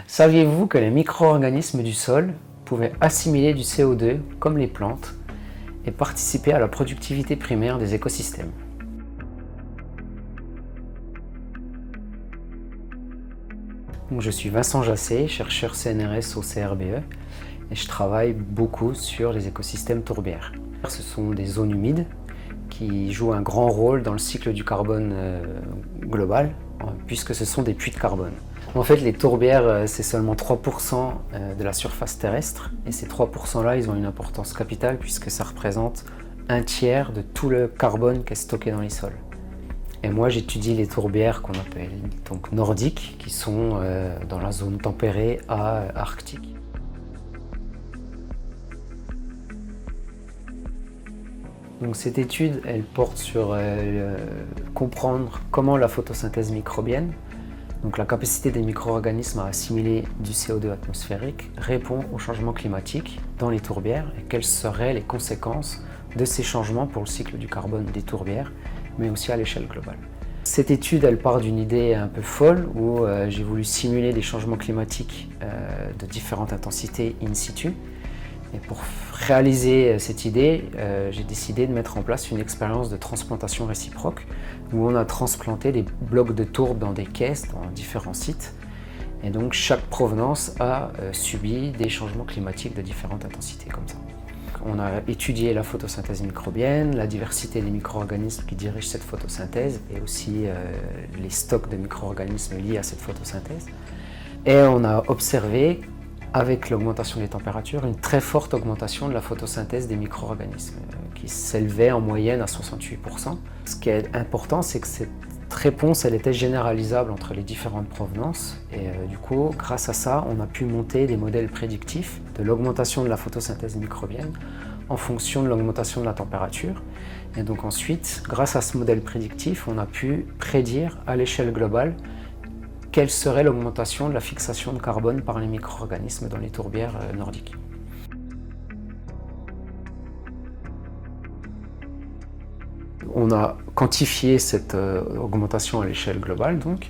Saviez-vous que les micro-organismes du sol pouvaient assimiler du CO2 comme les plantes et participer à la productivité primaire des écosystèmes? Donc, je suis Vincent Jassé, chercheur CNRS au CRBE et je travaille beaucoup sur les écosystèmes tourbières. Ce sont des zones humides qui jouent un grand rôle dans le cycle du carbone global puisque ce sont des puits de carbone. En fait, les tourbières, c'est seulement 3% de la surface terrestre et ces 3%-là, ils ont une importance capitale puisque ça représente un tiers de tout le carbone qui est stocké dans les sols. Et moi, j'étudie les tourbières qu'on appelle donc nordiques, qui sont dans la zone tempérée à arctique. Donc cette étude, elle porte sur comprendre comment la photosynthèse microbienne, donc la capacité des micro-organismes à assimiler du CO2 atmosphérique, répond au changement climatique dans les tourbières et quelles seraient les conséquences de ces changements pour le cycle du carbone des tourbières, mais aussi à l'échelle globale. Cette étude, elle part d'une idée un peu folle où j'ai voulu simuler des changements climatiques de différentes intensités in situ. Et pour réaliser cette idée, j'ai décidé de mettre en place une expérience de transplantation réciproque où on a transplanté des blocs de tourbe dans des caisses dans différents sites. Et donc chaque provenance a subi des changements climatiques de différentes intensités comme ça. On a étudié la photosynthèse microbienne, la diversité des micro-organismes qui dirigent cette photosynthèse et aussi les stocks de micro-organismes liés à cette photosynthèse. Et on a observé, avec l'augmentation des températures, une très forte augmentation de la photosynthèse des micro-organismes qui s'élevait en moyenne à 68%. Ce qui est important, c'est que cette réponse, elle était généralisable entre les différentes provenances et du coup, grâce à ça, on a pu monter des modèles prédictifs de l'augmentation de la photosynthèse microbienne en fonction de l'augmentation de la température. Et donc ensuite, grâce à ce modèle prédictif, on a pu prédire à l'échelle globale quelle serait l'augmentation de la fixation de carbone par les micro-organismes dans les tourbières nordiques. On a quantifié cette augmentation à l'échelle globale donc,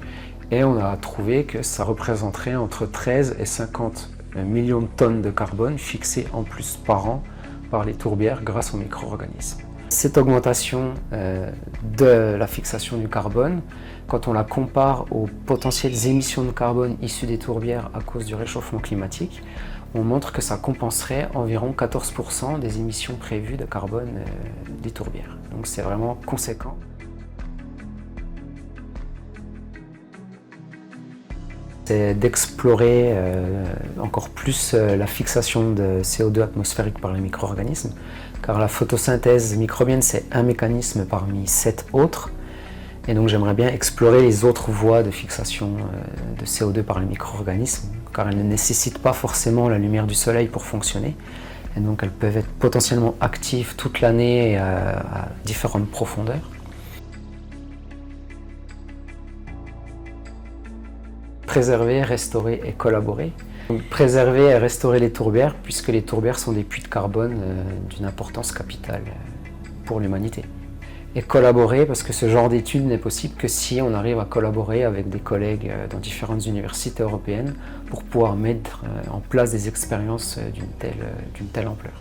et on a trouvé que ça représenterait entre 13 et 50 millions de tonnes de carbone fixées en plus par an par les tourbières grâce aux micro-organismes. Cette augmentation de la fixation du carbone, quand on la compare aux potentielles émissions de carbone issues des tourbières à cause du réchauffement climatique, on montre que ça compenserait environ 14% des émissions prévues de carbone des tourbières. Donc c'est vraiment conséquent. C'est d'explorer encore plus la fixation de CO2 atmosphérique par les micro-organismes, car la photosynthèse microbienne, c'est un mécanisme parmi 7 autres. Et donc j'aimerais bien explorer les autres voies de fixation de CO2 par les micro-organismes, car elles ne nécessitent pas forcément la lumière du soleil pour fonctionner. Et donc elles peuvent être potentiellement actives toute l'année à différentes profondeurs. Préserver, restaurer et collaborer. Donc, préserver et restaurer les tourbières, puisque les tourbières sont des puits de carbone d'une importance capitale pour l'humanité. Et collaborer, parce que ce genre d'étude n'est possible que si on arrive à collaborer avec des collègues dans différentes universités européennes pour pouvoir mettre en place des expériences d'une telle ampleur.